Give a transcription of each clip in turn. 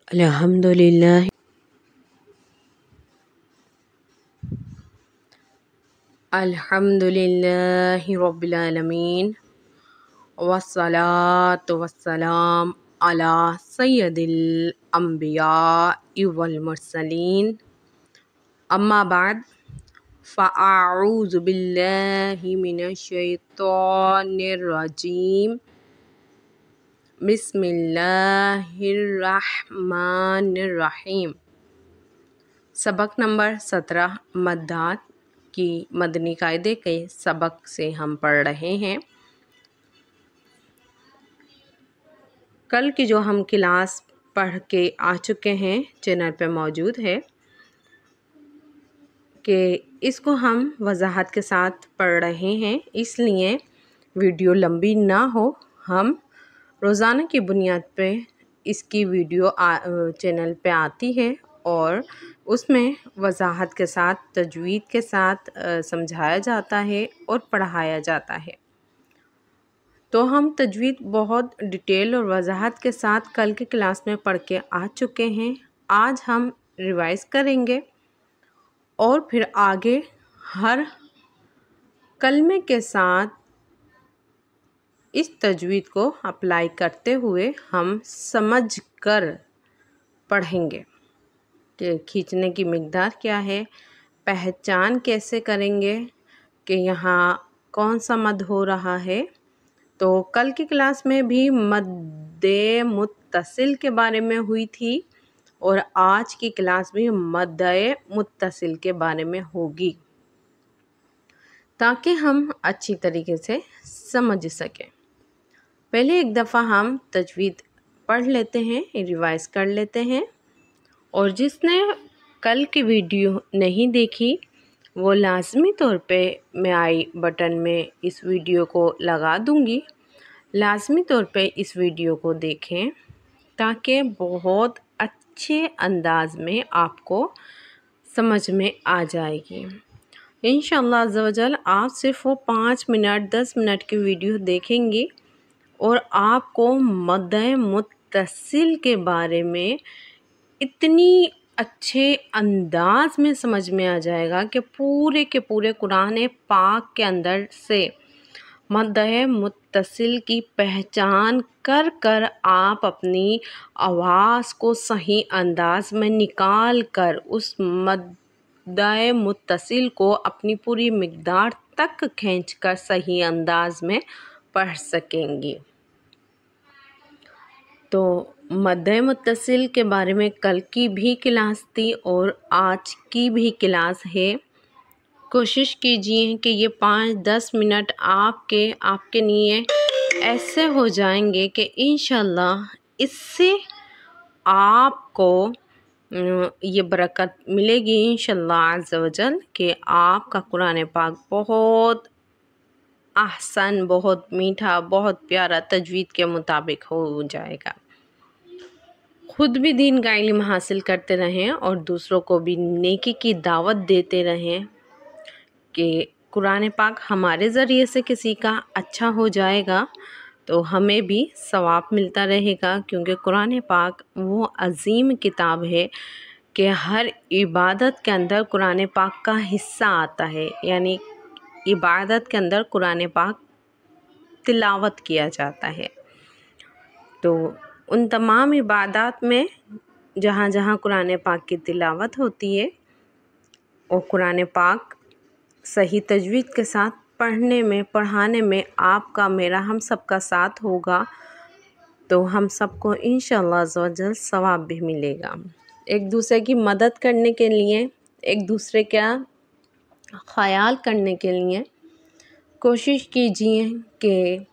अल्हम्दुलिल्लाह अल्हम्दुलिल्लाहि रब्बिल आलमीन वस्सलातु वस्सलाम अला सय्यदिल अंबिया वल मुरसलीन अम्मा बाद फ़अऊज़ु बिल्लाहि मिनश शैतानिर रजीम बिस्मिल्लाहिर रहमानिर रहीम। सबक नंबर 17 मद्दात की मदनी कायदे के सबक से हम पढ़ रहे हैं। कल की जो हम क्लास पढ़ के आ चुके हैं चैनल पे मौजूद है कि इसको हम वजाहत के साथ पढ़ रहे हैं, इसलिए वीडियो लंबी ना हो। हम रोज़ाना की बुनियाद पे इसकी वीडियो चैनल पे आती है और उसमें वजाहत के साथ तजवीद के साथ समझाया जाता है और पढ़ाया जाता है। तो हम तजवीद बहुत डिटेल और वजाहत के साथ कल की क्लास में पढ़ के आ चुके हैं। आज हम रिवाइज़ करेंगे और फिर आगे हर कलमे के साथ इस तजवीद को अप्लाई करते हुए हम समझ कर पढ़ेंगे कि खींचने की मिक़दार क्या है, पहचान कैसे करेंगे कि यहाँ कौन सा मद हो रहा है। तो कल की क्लास में भी मद्दे मुत्तसिल के बारे में हुई थी और आज की क्लास भी मद्दे मुत्तसिल के बारे में होगी, ताकि हम अच्छी तरीके से समझ सकें। पहले एक दफ़ा हम तजवीद पढ़ लेते हैं, रिवाइज़ कर लेते हैं, और जिसने कल की वीडियो नहीं देखी वो लाज़मी तौर पे मैं आई बटन में इस वीडियो को लगा दूंगी। लाज़मी तौर पे इस वीडियो को देखें ताकि बहुत अच्छे अंदाज में आपको समझ में आ जाएगी। इंशाअल्लाह अज़्ज़ा वजल आप सिर्फ वो 5 मिनट 10 मिनट की वीडियो देखेंगी और आपको मद्दे मुत्तसिल के बारे में इतनी अच्छे अंदाज में समझ में आ जाएगा कि पूरे के पूरे कुरान पाक के अंदर से मद्दे मुत्तसिल की पहचान कर कर आप अपनी आवाज़ को सही अंदाज में निकाल कर उस मद्दे मुत्तसिल को अपनी पूरी मिक़दार तक खींच कर सही अंदाज में पढ़ सकेंगी। तो मद्दे मुत्तसिल के बारे में कल की भी क्लास थी और आज की भी क्लास है। कोशिश कीजिए कि ये 5-10 मिनट आपके लिए ऐसे हो जाएंगे कि इंशाल्लाह इससे आपको ये बरकत मिलेगी इंशाल्लाह अज़्ज़ा वजल कि आपका कुरान पाक बहुत ahsan, बहुत मीठा, बहुत प्यारा तजवीद के मुताबिक हो जाएगा। खुद भी दीन का इल्म हासिल करते रहें और दूसरों को भी नेकी की दावत देते रहें कि कुरान पाक हमारे ज़रिए से किसी का अच्छा हो जाएगा तो हमें भी सवाब मिलता रहेगा, क्योंकि कुरान पाक वो अज़ीम किताब है कि हर इबादत के अंदर कुरान पाक का हिस्सा आता है। यानी इबादत के अंदर कुरान पाक तिलावत किया जाता है। तो उन तमाम इबादत में जहाँ जहाँ कुरान पाक की तिलावत होती है और कुरान पाक सही तजवीद के साथ पढ़ने में पढ़ाने में आपका मेरा हम सबका साथ होगा तो हम सबको इंशाअल्लाह अज़्ज़ा वजल सवाब भी मिलेगा। एक दूसरे की मदद करने के लिए, एक दूसरे का ख्याल करने के लिए कोशिश कीजिए कि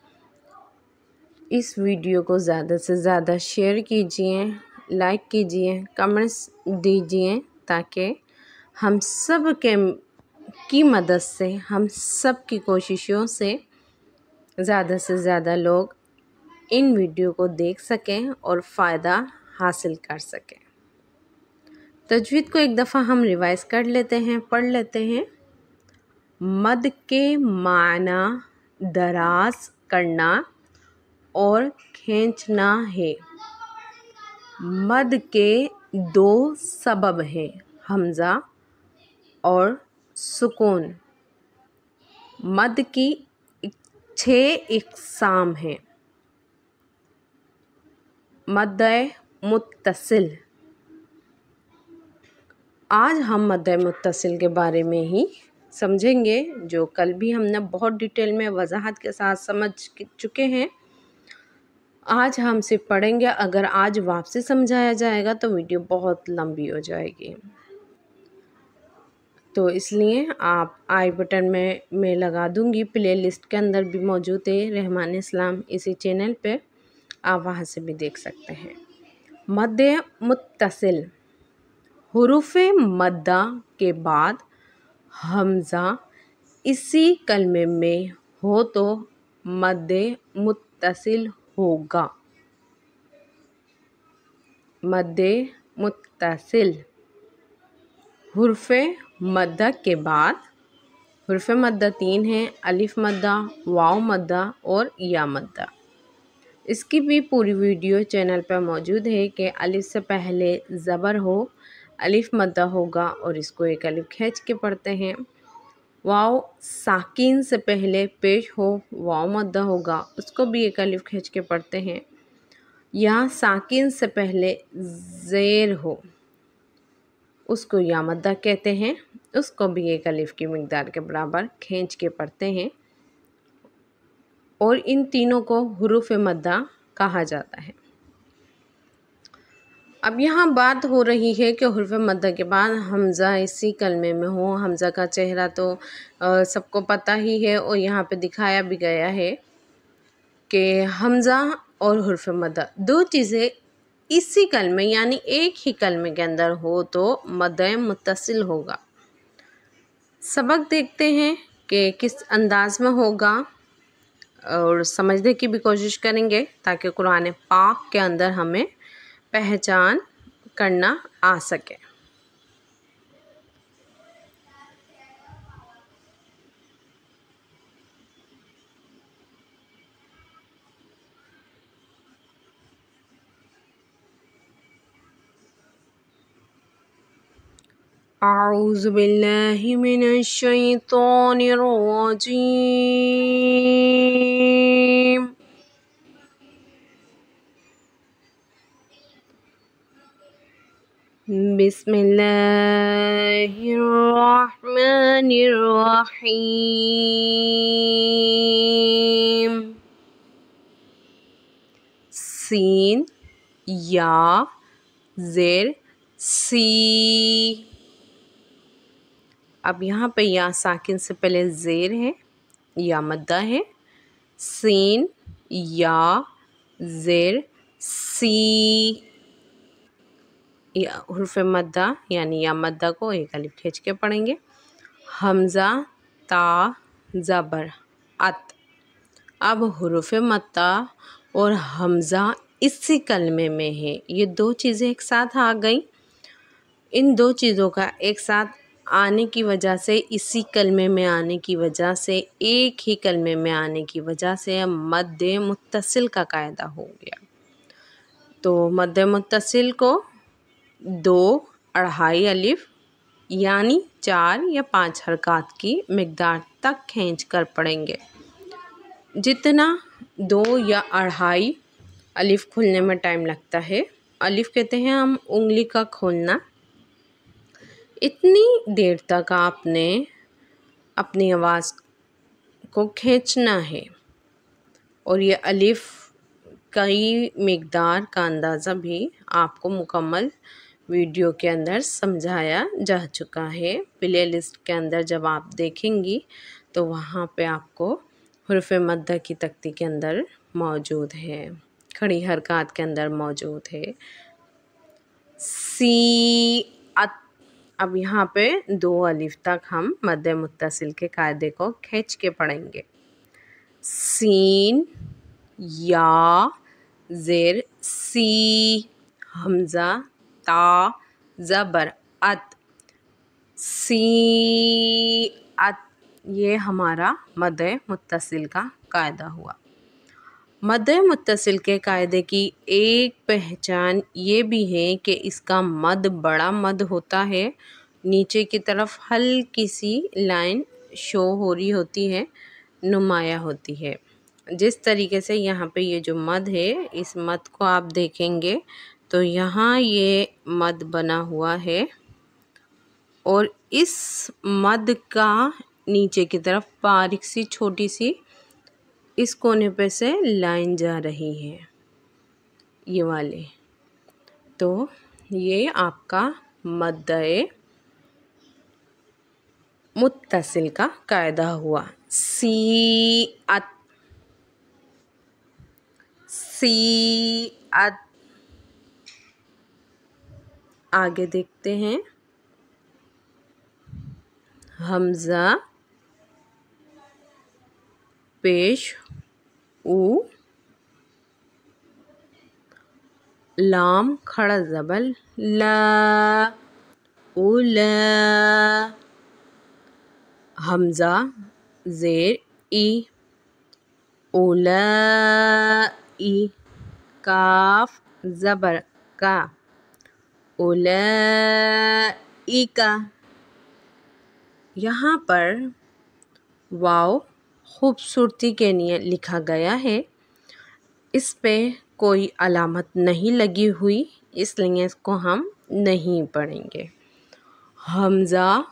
इस वीडियो को ज़्यादा से ज़्यादा शेयर कीजिए, लाइक कीजिए, कमेंट्स दीजिए, ताकि हम सब की मदद से, हम सब की कोशिशों से ज़्यादा लोग इन वीडियो को देख सकें और फ़ायदा हासिल कर सकें। तजवीद को एक दफ़ा हम रिवाइज़ कर लेते हैं, पढ़ लेते हैं। मद के माना दराज करना और खींचना है। मद के दो सबब हैं, हमज़ा और सुकून। मद की 6 इक़साम हैं। मद्दे मुत्तसिल। आज हम मद्दे मुत्तसिल के बारे में ही समझेंगे, जो कल भी हमने बहुत डिटेल में वजाहत के साथ समझ चुके हैं। आज हम सिर्फ पढ़ेंगे। अगर आज वापसी समझाया जाएगा तो वीडियो बहुत लंबी हो जाएगी, तो इसलिए आप आई बटन में मैं लगा दूंगी। प्ले लिस्ट के अंदर भी मौजूद है रहमान इस्लाम इसी चैनल पे, आप वहाँ से भी देख सकते हैं। मद्दे मुत्तसिल, हुरूफ मद्दा के बाद हमज़ा इसी कलमे में हो तो मद्दे मुत्तसिल होगा। मद्दे मुत्तसिल हुर्फ मद्दा के बाद। हुर्फ मद्दा 3 हैं, अलिफ मद्दा, वाव मद्दा और या मद्दा। इसकी भी पूरी वीडियो चैनल पर मौजूद है कि अलिफ से पहले ज़बर हो, अलिफ मद्दा होगा और इसको एक अलिफ खींच के पढ़ते हैं। वाव साकिन से पहले पेश हो, वाव मद्दा होगा, उसको भी एक अलिफ खींच के पढ़ते हैं। या साकिन से पहले ज़ेर हो, उसको या मद्दा कहते हैं, उसको भी एक अलिफ की मिक़दार के बराबर खींच के पढ़ते हैं। और इन तीनों को हुरूफ मद्दा कहा जाता है। अब यहाँ बात हो रही है कि हुरूफ मद्दा के बाद हमज़ा इसी कलमे में हो। हमज़ा का चेहरा तो सबको पता ही है और यहाँ पे दिखाया भी गया है कि हमज़ा और हुरूफ मद्दा दो चीज़ें इसी कलमे यानी एक ही कलमे के अंदर हो तो मद्दे मुत्तसिल होगा। सबक देखते हैं कि किस अंदाज में होगा और समझने की भी कोशिश करेंगे ताकि कुरान पाक के अंदर हमें पहचान करना आ सके। अऊज़ु बिल्लाहि मिनश शैतानिर रजीम। बिस्मिल्लाहिर्रहमानिर्रहीम। सीन या ज़ेर सी। अब यहाँ पे या साकिन से पहले ज़ेर है, या मद्दा है। सीन या ज़ेर सी। या हुर्फ मद्दा यानी या मद्दा को एक अलिफ खींच के पढ़ेंगे। हमज़ा ता ज़बर अत। अब हुर्फ मद्दा और हमज़ा इसी कलमे में है, ये दो चीज़ें एक साथ आ गई। इन दो चीज़ों का एक साथ आने की वजह से, इसी कलमे में आने की वजह से, एक ही कलमे में आने की वजह से मद्दे मुत्तसिल का कायदा हो गया। तो मद्दे मुत्तसिल को 2 अढ़ाई अलिफ यानी 4 या 5 हरकत की मिक़दार तक खींच कर पढ़ेंगे। जितना 2 या अढ़ाई अलिफ खुलने में टाइम लगता है, अलिफ कहते हैं हम उंगली का खोलना, इतनी देर तक आपने अपनी आवाज़ को खींचना है। और ये अलिफ कई मिक़दार का अंदाज़ा भी आपको मुकम्मल वीडियो के अंदर समझाया जा चुका है। प्ले लिस्ट के अंदर जब आप देखेंगी तो वहाँ पे आपको हुर्फ मद्दा की तख्ती के अंदर मौजूद है, खड़ी हरकत के अंदर मौजूद है। सी अत। अब यहाँ पे 2 अलिफ तक हम मद्दे मुत्तसिल के कायदे को खींच के पढ़ेंगे। सीन या ज़ेर सी। हमज़ा ता ज़बर अत। सी अत। ये हमारा मद्दे मुत्तसिल का कायदा हुआ। मद्दे मुत्तसिल के कायदे की एक पहचान ये भी है कि इसका मद बड़ा मद होता है, नीचे की तरफ हल्की सी लाइन शो हो रही होती है, नुमाया होती है। जिस तरीके से यहाँ पे ये जो मद है, इस मद को आप देखेंगे तो यहाँ ये मद बना हुआ है और इस मद का नीचे की तरफ बारीक सी छोटी सी इस कोने पे से लाइन जा रही है, ये वाले। तो ये आपका मद्दे मुत्तसिल का कायदा हुआ। सीअत, सीअत। आगे देखते हैं। हमज़ा पेश ऊ, लाम खड़ा ज़बर ला, उला। हमज़ा ज़ेर ई, उलाई। काफ ज़बर का, उलाइका। यहाँ पर वाव खूबसूरती के लिए लिखा गया है, इस पे कोई अलामत नहीं लगी हुई, इसलिए इसको हम नहीं पढ़ेंगे। हमज़ा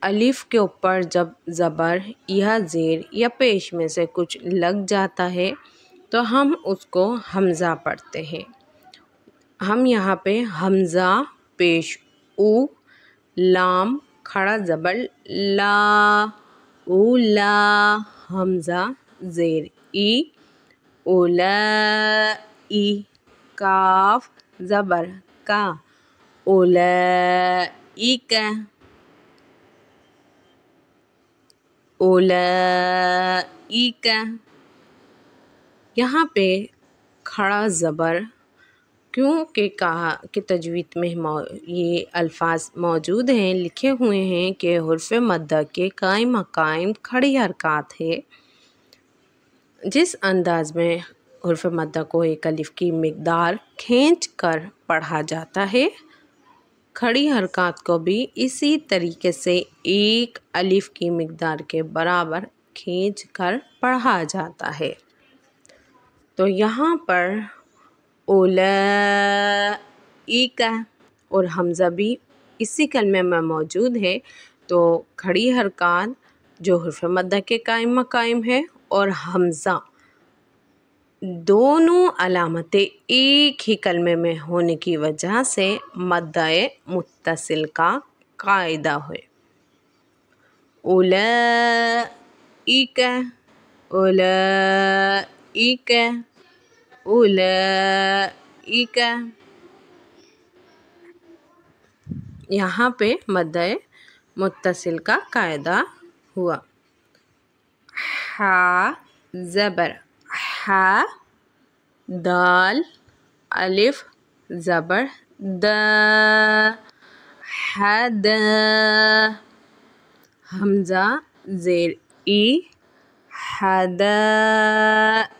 अलिफ के ऊपर जब ज़बर या ज़ेर या पेश में से कुछ लग जाता है तो हम उसको हमज़ा पढ़ते हैं। हम यहाँ पे हमज़ा पेश ऊ, लाम खड़ा ज़बर ला, उला। हमज़ा ज़ेर ई, उलाई। काफ ज़बर का, उलाइका, उलाइका। यहाँ पे खड़ा ज़बर क्योंकि कहा कि तजवीद में ये अल्फाज मौजूद हैं, लिखे हुए हैं कि हुर्फ़ मद्दा के कायम मकायम खड़ी हरकत है। जिस अंदाज में हुर्फ़ मद्दा को एक अलिफ की मिक़दार खींच कर पढ़ा जाता है, खड़ी हरकत को भी इसी तरीके से एक अलिफ की मिक़दार के बराबर खींच कर पढ़ा जाता है। तो यहाँ पर उलाइका और हमज़ा भी इसी कलमे में मौजूद है, तो खड़ी हरकत जो हुर्फ़ मद्दा के कायम मकायम है और हमज़ा दोनों अलामतें एक ही कलमे में होने की वजह से मद्दे मुत्तसिल का कायदा है। उलाइका, उलाइका, उलाइका। यहाँ पे मद्दे मुत्तसिल का कायदा हुआ। हा ज़बर हा, दाल अलिफ ज़बर द, हद। हमज़ा ज़ेर ई, हदाई।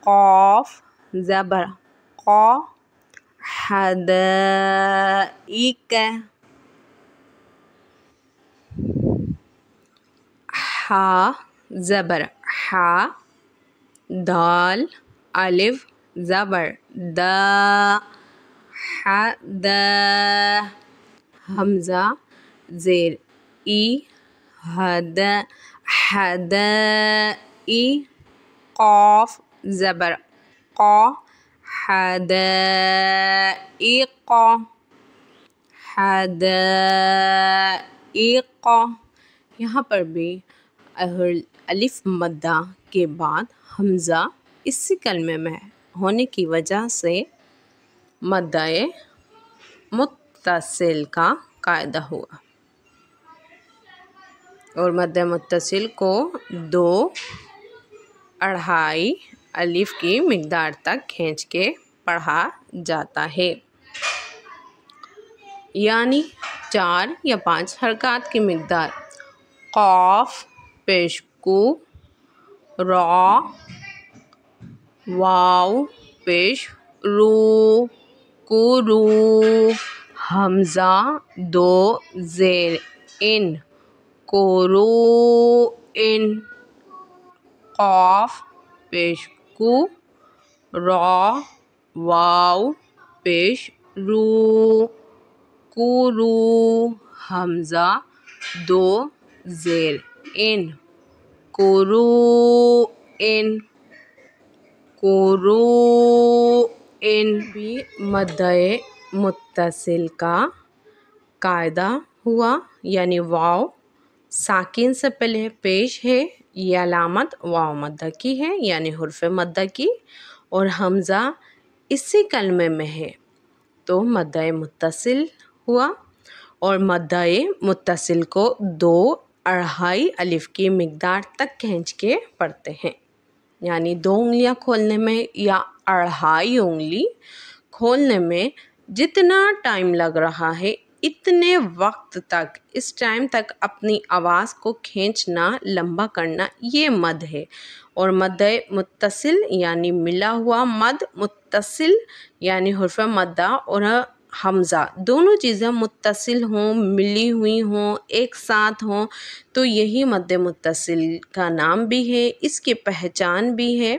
क़ाफ ज़बर क़ा, हदाइक। हा ज़बर हा, दाल अलिफ ज़बर द, हद। हमज़ा ज़ेर ई, हद, हदाई। क़ाफ ज़बर क़ा, हदाइक़, हदाइक़। यहाँ पर भी अलिफ मद्दा के बाद हमज़ा इसी कलमे में होने की वजह से मद्दे मुत्तसिल का कायदा हुआ और मद्दे मुत्तसिल को 2 अढ़ाई अलिफ की मिक़दार तक खींच के पढ़ा जाता है, यानी 4 या 5 हरकत की मिक़दार। क़ाफ पेश कू, रा वाव पेश रू कुरू हमजा दो ज़ेर इन कुरू इन क़ाफ पेश कु रॉ वाव पेश रू कुरू हमजा दो ज़ेर इन कुरू इन कुरू इन भी मद्दे मुत्तसिल का कायदा हुआ, यानी वाव साकिन से पहले पेश है, ये अलामत वाव मद्दा की है यानी हुर्फ़ मद्दा की, और हमज़ा इसी कलमे में है तो मद्दे मुत्तसिल हुआ। और मद्दे मुत्तसिल को 2 अढ़ाई अलिफ की मिक़दार तक खींच के पढ़ते हैं, यानी 2 उंगलियां खोलने में या अढ़ाई उंगली खोलने में जितना टाइम लग रहा है इतने वक्त तक, इस टाइम तक अपनी आवाज़ को खींचना, लंबा करना, ये मद है। और मद्दे मुत्तसिल यानी मिला हुआ मद, मुत्तसिल यानी हुर्फ़ मद्दा और हमज़ा दोनों चीज़ें मुत्तसिल हों, मिली हुई हों, एक साथ हों, तो यही मद्दे मुत्तसिल का नाम भी है, इसकी पहचान भी है।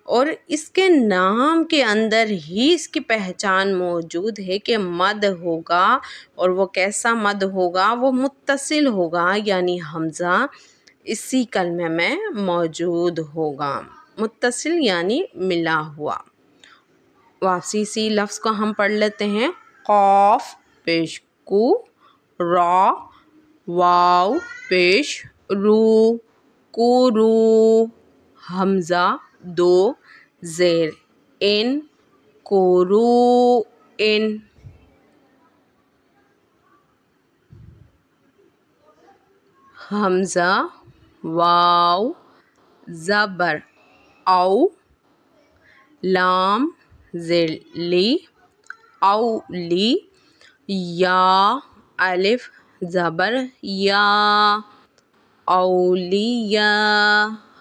और इसके नाम के अंदर ही इसकी पहचान मौजूद है कि मद होगा, और वो कैसा मद होगा, वो मुत्तसिल होगा यानी हमज़ा इसी कलमे में मौजूद होगा, मुत्तसिल यानी मिला हुआ। वापसी इसी लफ्ज़ को हम पढ़ लेते हैं। क़ाफ पेश कु रॉ वाव पेश रू कुरू हमज़ा 2 ज़ेर इन कुरू इन हमज़ा वाव ज़बर औ लाम ज़ेर ली औ ली या अलिफ ज़बर या औलिया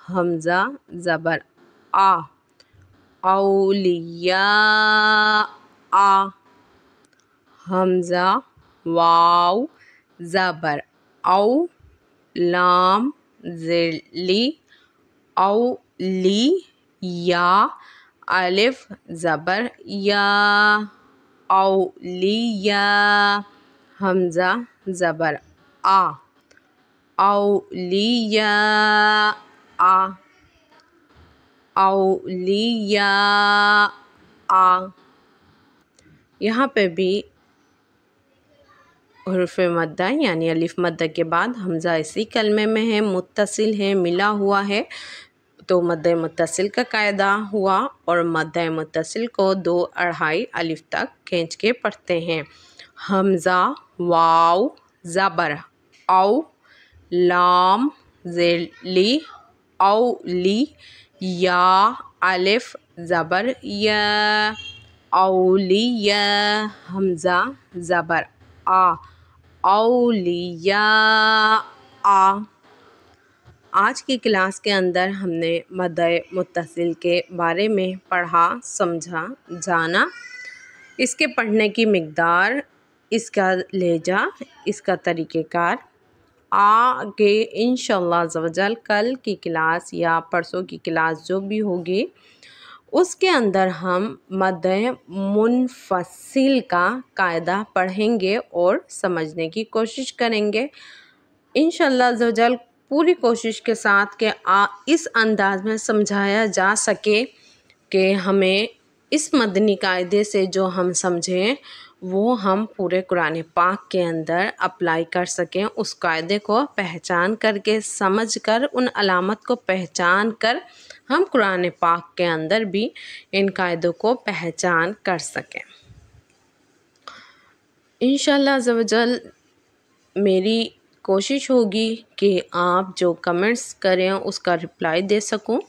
हमज़ा ज़बर आ औलिया आ हमज़ा वाव ज़बर औ लाम ज़ेर ली औ ली या अलिफ ज़बर या औलिया हमज़ा ज़बर आ औलिया आ औलिया आ। यहाँ पे भी हुर्फ़ मद्दा यानी अलिफ मद्दा के बाद हमज़ा इसी कलमे में है, मुत्तसिल है, मिला हुआ है, तो मद्दे मुत्तसिल का कायदा हुआ। और मद्दे मुत्तसिल को 2 अढ़ाई अलिफ तक खींच के पढ़ते हैं। हमज़ा वाव ज़बर औ लाम ज़ेर ली औ ली या अलिफ ज़बर या औलिया हमज़ा ज़बर आ औलिया आ। आज की क्लास के अंदर हमने मद्दे मुत्तसिल के बारे में पढ़ा, समझा, जाना, इसके पढ़ने की मिक़दार, इसका लहजा, इसका तरीक़ेकार। आगे इंशाअल्लाह अज़्ज़वजल कल की क्लास या परसों की क्लास जो भी होगी उसके अंदर हम मद्दे मुनफ़सिल का कायदा पढ़ेंगे और समझने की कोशिश करेंगे इंशाअल्लाह अज़्ज़वजल। पूरी कोशिश के साथ कि इस अंदाज़ में समझाया जा सके कि हमें इस मदनी कायदे से जो हम समझें वो हम पूरे कुरान पाक के अंदर अप्लाई कर सकें, उस कायदे को पहचान करके, समझ कर, उन अलामत को पहचान कर हम कुरान पाक के अंदर भी इन कायदों को पहचान कर सकें इंशाअल्लाह अज़्ज़वजल। मेरी कोशिश होगी कि आप जो कमेंट्स करें उसका रिप्लाई दे सकूं,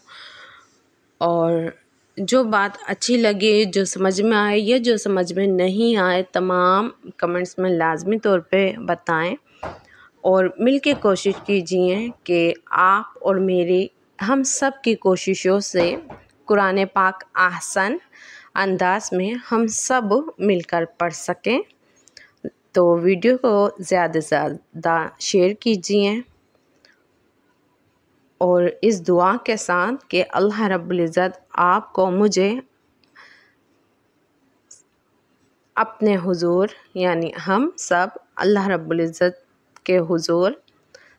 और जो बात अच्छी लगे, जो समझ में आए या जो समझ में नहीं आए, तमाम कमेंट्स में लाजमी तौर पे बताएं। और मिलके कोशिश कीजिए कि आप और मेरी, हम सब की कोशिशों से कुरान पाक आसान अंदाज में हम सब मिलकर पढ़ सकें। तो वीडियो को ज़्यादा से ज़्यादा शेयर कीजिए और इस दुआ के साथ कि अल्लाह रब्बुल इज़्ज़त आपको मुझे अपने हुजूर यानी हम सब अल्लाह रब्बुल इज़्ज़त के हुजूर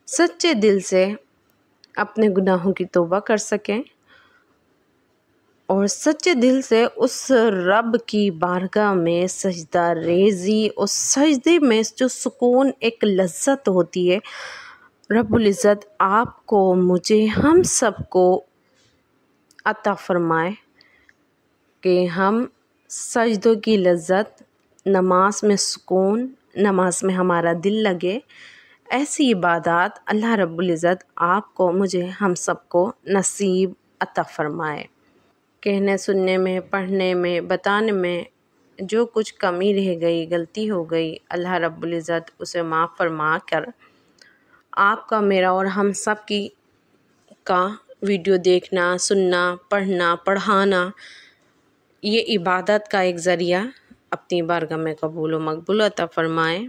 सच्चे दिल से अपने गुनाहों की तौबा कर सकें और सच्चे दिल से उस रब की बारगाह में सजदा रेज़ी, उस सजदे में जो सुकून एक लज्जत होती है, रब्बुल इज़्ज़त आपको मुझे हम सबको अता फ़रमाए कि हम सजदों की लज्जत, नमाज में सुकून, नमाज में हमारा दिल लगे, ऐसी इबादत अल्लाह रब्बुल इज़्ज़त आपको मुझे हम सबको नसीब अता फ़रमाए। कहने सुनने में, पढ़ने में, बताने में जो कुछ कमी रह गई, गलती हो गई, अल्लाह रब्बुल इज़्ज़त उसे माफ़ फरमा कर आपका, मेरा और हम सब की का वीडियो देखना, सुनना, पढ़ना, पढ़ाना, ये इबादत का एक ज़रिया अपनी बारगाह में कबूल व मकबूल अता फ़रमाए।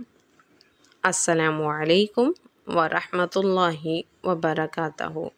अस्सलामु अलैकुम व रहमतुल्लाहि व बरकातहू।